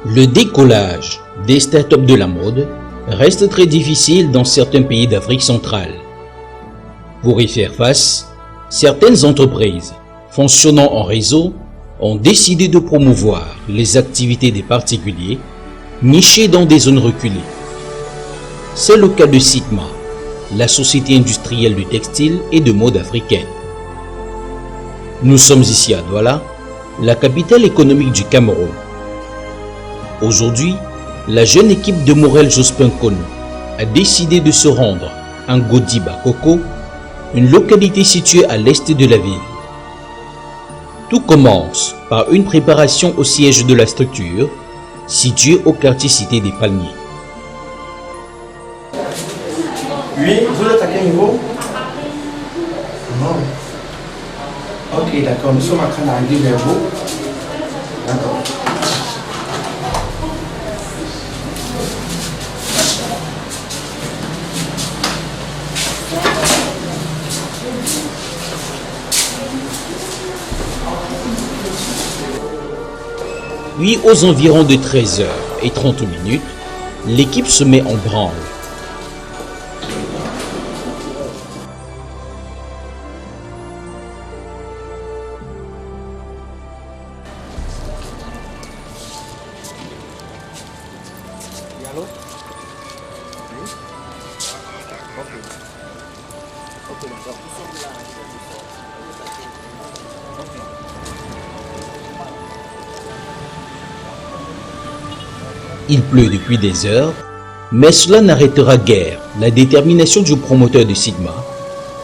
Le décollage des startups de la mode reste très difficile dans certains pays d'Afrique centrale. Pour y faire face, certaines entreprises fonctionnant en réseau ont décidé de promouvoir les activités des particuliers nichés dans des zones reculées. C'est le cas de Sitma, la société industrielle du textile et de mode africaine. Nous sommes ici à Douala, la capitale économique du Cameroun. Aujourd'hui, la jeune équipe de Morel Jospin Konou a décidé de se rendre à Ngodi Bakoko, une localité située à l'est de la ville. Tout commence par une préparation au siège de la structure, située au quartier Cité des Palmiers. Oui, vous êtes à quel niveau? Non. Ok, d'accord, nous sommes en train d'arriver vers vous. D'accord. Puis, aux environs de 13h30, l'équipe se met en branle. Allô? Oui? Ok, d'accord. Il pleut depuis des heures, mais cela n'arrêtera guère la détermination du promoteur de Sigma,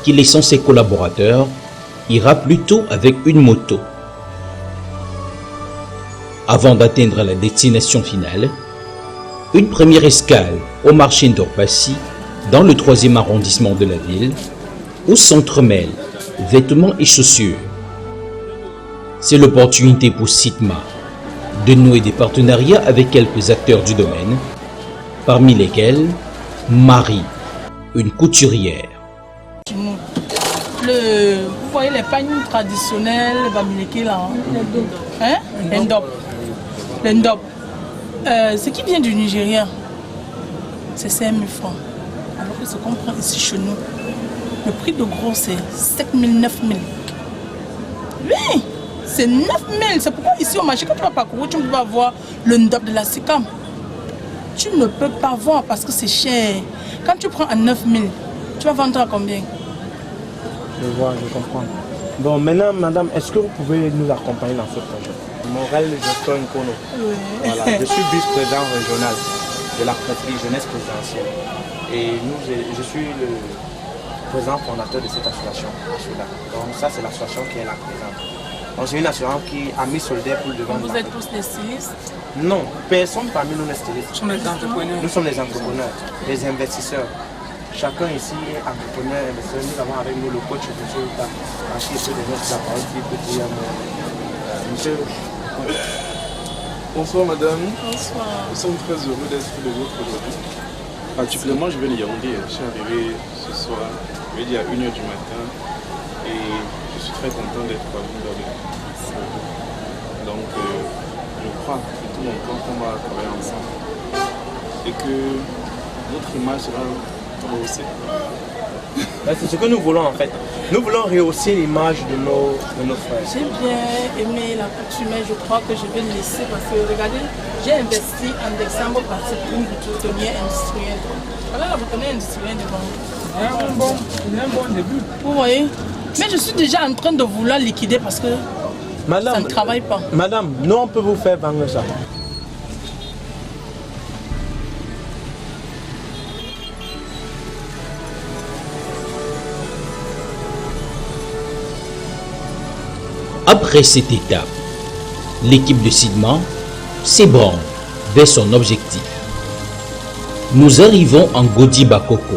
qui laissant ses collaborateurs, ira plutôt avec une moto. Avant d'atteindre la destination finale, une première escale au marché d'Orpassi, dans le 3e arrondissement de la ville, où s'entremêlent vêtements et chaussures. C'est l'opportunité pour Sitma de nouer des partenariats avec quelques acteurs du domaine, parmi lesquels Marie, une couturière. Vous voyez les pagnes traditionnelles, Bamileke là, hein? L'endop. Ce qui vient du Nigeria, c'est 5 000 francs. Alors que ce qu'on prend ici chez nous, le prix de gros c'est 7 000, 9 000. Oui, c'est 9 000. C'est pourquoi ici au marché, quand tu vas parcourir, tu ne peux pas voir le ndop de la SICAM. Tu ne peux pas voir parce que c'est cher. Quand tu prends à 9 000, tu vas vendre à combien? Je vois, je comprends. Bon, maintenant, madame, est-ce que vous pouvez nous accompagner dans ce projet? Morel Jospin Konou. Oui. Voilà, je suis vice-président régional de la conflit jeunesse présidentielle. Et je suis le président fondateur de cette association. Donc ça, c'est l'association qui est là présente. Donc c'est une association qui a mis solidaire pour le devant. Vous êtes tous des stylistes? Non, personne parmi nous n'est styliste. Nous sommes les entrepreneurs. Nous sommes les entrepreneurs, les investisseurs. Chacun ici est entrepreneur, investisseur. Nous avons avec nous le coach M. Qui peut donner la parole, qui peut dire monsieur. Bonsoir madame. Bonsoir. Nous sommes très heureux d'être de votre aujourd'hui. Particulièrement, je viens de Yaoundé. Je suis arrivé ce soir, je vais dire à 1h du matin. Et je suis très content d'être parmi vous. Donc, je crois de tout mon cœur qu'on va travailler ensemble. Et que notre image sera rehaussée. C'est ce que nous voulons en fait. Nous voulons rehausser l'image de nos frères. J'ai bien aimé la couture, mais je crois que je vais le laisser parce que regardez, j'ai investi en décembre par cette boutonnière industrielle. Voilà la boutonnière industrielle devant. C'est un bon début. Vous voyez? Mais je suis déjà en train de vouloir liquider parce que Madame, ça ne travaille pas. Madame, nous on peut vous faire vendre ça. Après cette étape, l'équipe de Sigma s'ébranle vers son objectif. Nous arrivons en Ngodi Bakoko.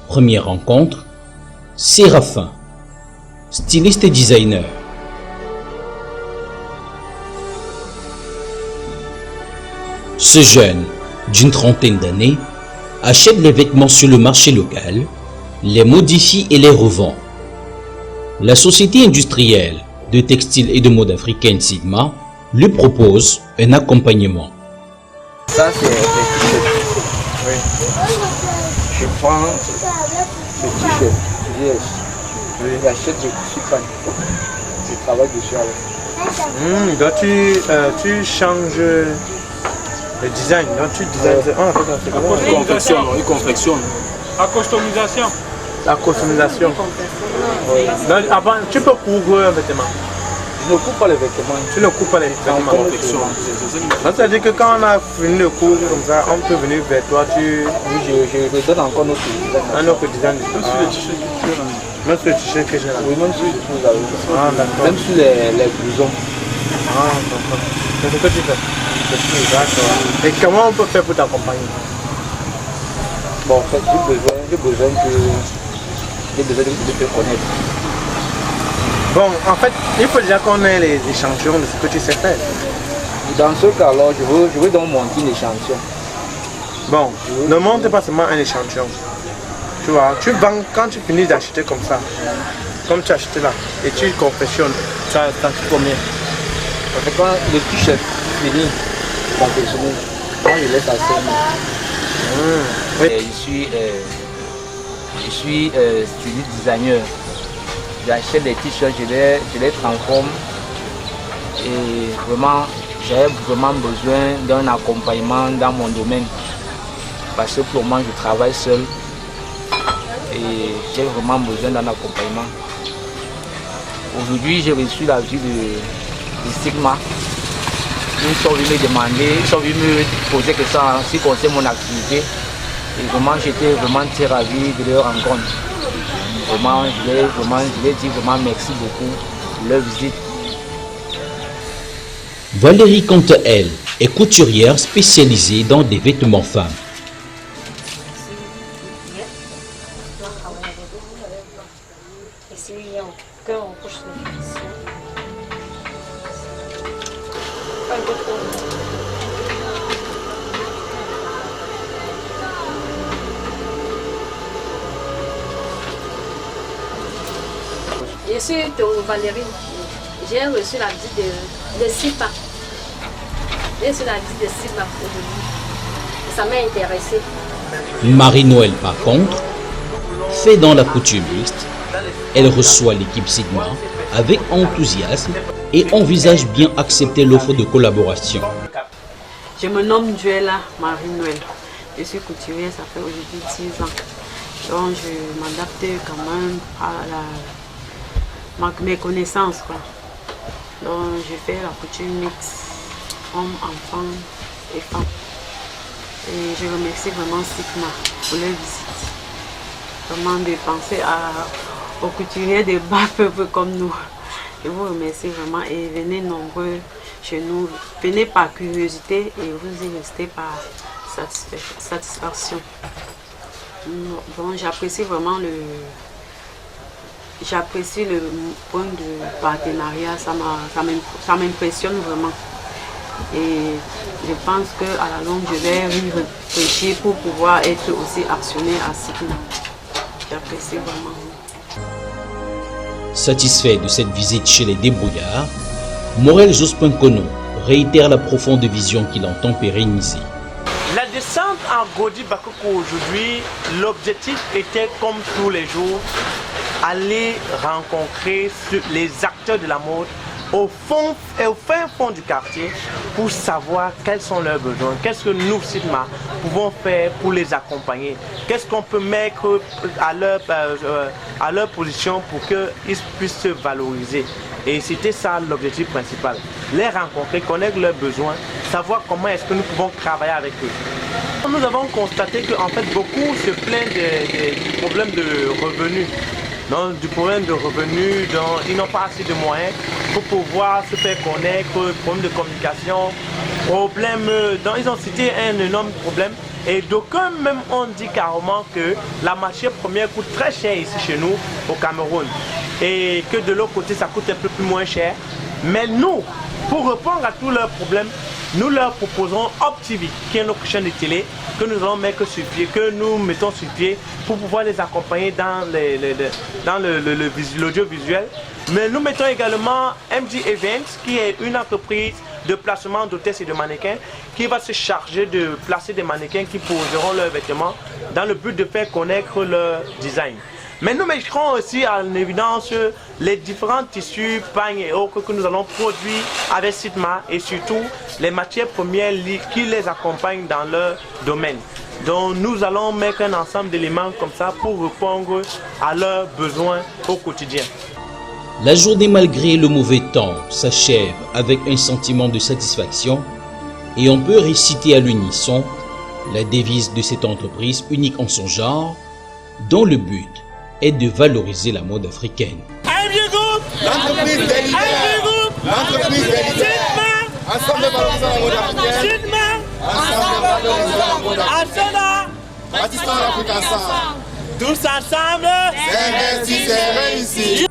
Première rencontre, Séraphin, styliste et designer. Ce jeune, d'une trentaine d'années, achète les vêtements sur le marché local, les modifie et les revend. La société industrielle de textile et de mode africaine Sigma lui propose un accompagnement. Ça, c'est des t-shirts. Oui. Je prends le t-shirt, je l'achète, je suis fan. Je travaille dessus avec. Donc tu changes le design, donc tu designs. Il confectionne. La customisation. La customisation. Oui. Donc, avant, tu peux couvrir un vêtement. Je ne coupe pas les vêtements. Tu ne coupes pas les vêtements. Donc, c'est-à-dire que quand on a fini le cours comme ça, on peut venir vers toi, Oui, je donne encore notre design. Un autre design. Même sur le t-shirt que j'ai là. Oui, même sur les t-shirts. Ah, d'accord. Même sur les blousons. Ah, d'accord. C'est ce que tu fais. D'accord. Et comment on peut faire pour t'accompagner? Bon, en fait, j'ai besoin de te connaître. Bon, en fait, il faut déjà qu'on ait les échantillons de ce que tu sais faire. Dans ce cas-là, je veux donc monter une échantillon. Bon, ne monte pas seulement un échantillon. Tu vois, tu vends quand tu finis d'acheter comme ça, comme tu as acheté là, et tu confectionnes, ça coûte combien? Parce que quand le t-shirt fini, confectionné, moi je laisse à 5 000. Oui. Je suis styliste designer. J'achète des t-shirts, je les transforme et vraiment j'ai vraiment besoin d'un accompagnement dans mon domaine parce que pour moi je travaille seul et j'ai vraiment besoin d'un accompagnement. Aujourd'hui j'ai reçu la vie de Sigma. Ils sont venus me demander, ils sont venus me poser des questions en ce qui concerne mon activité. Et vraiment, j'étais vraiment très ravi de leur rencontre. Vraiment, je vais dire vraiment merci beaucoup de leur visite. Valérie, quant à elle, est couturière spécialisée dans des vêtements femmes. Je suis Valérie. J'ai reçu la visite de SIPA. J'ai reçu la visite de SIPA aujourd'hui. Ça m'a intéressée. Marie-Noël, par contre, fait dans la couture mixte. Elle reçoit l'équipe Sigma avec enthousiasme et envisage bien accepter l'offre de collaboration. Je me nomme Joëlla Marie-Noël. Je suis couturière, ça fait aujourd'hui 10 ans. Donc je m'adapte quand même à mes connaissances, quoi. Donc je fais la couture mixte, hommes, enfants et femmes. Et je remercie vraiment Sigma pour leur visite. Vraiment de penser aux couturiers de bas peuple comme nous. Je vous remercie vraiment et venez nombreux chez nous. Venez par curiosité et vous y restez par satisfaction. Bon, j'apprécie vraiment le point de partenariat, ça m'impressionne vraiment. Et je pense qu'à la longue, je vais réfléchir pour pouvoir être aussi actionnaire à Sigma. J'apprécie vraiment. Satisfait de cette visite chez les débrouillards, Morel Jospin-Kono réitère la profonde vision qu'il entend pérenniser. La descente en Godi Bakoko aujourd'hui, l'objectif était comme tous les jours, aller rencontrer les acteurs de la mode au fin fond du quartier pour savoir quels sont leurs besoins, qu'est-ce que nous, Sigma, pouvons faire pour les accompagner, qu'est-ce qu'on peut mettre à leur position pour qu'ils puissent se valoriser. Et c'était ça l'objectif principal, les rencontrer, connaître leurs besoins, savoir comment est-ce que nous pouvons travailler avec eux. Nous avons constaté qu'en fait beaucoup se plaignent du problème de revenus. Donc, du problème de revenus, donc, ils n'ont pas assez de moyens pour pouvoir se faire connaître, problème de communication, problème, ils ont cité un énorme problème. Et d'aucuns même ont dit carrément que la matière première coûte très cher ici chez nous au Cameroun. Et que de l'autre côté ça coûte un peu plus moins cher. Mais nous, pour répondre à tous leurs problèmes, nous leur proposons OpTV, qui est notre chaîne de télé, que nous allons mettre sur pied, que nous mettons sur pied pour pouvoir les accompagner dans l'audiovisuel. Mais nous mettons également MD Events, qui est une entreprise de placement d'hôtesses et de mannequins, qui va se charger de placer des mannequins qui poseront leurs vêtements dans le but de faire connaître leur design. Mais nous mettrons aussi en évidence les différents tissus, pagnes et autres que nous allons produire avec Sigma et surtout les matières premières qui les accompagnent dans leur domaine. Donc nous allons mettre un ensemble d'éléments comme ça pour répondre à leurs besoins au quotidien. La journée, malgré le mauvais temps, s'achève avec un sentiment de satisfaction et on peut réciter à l'unisson la devise de cette entreprise unique en son genre, dont le but est de valoriser la mode africaine. L'entreprise des leaders, l'entreprise des leaders, ensemble valorisant la mode africaine, ensemble valorisant la mode africaine, bâtissons l'Afrique ensemble, tous ensemble, c'est réussi, c'est réussi.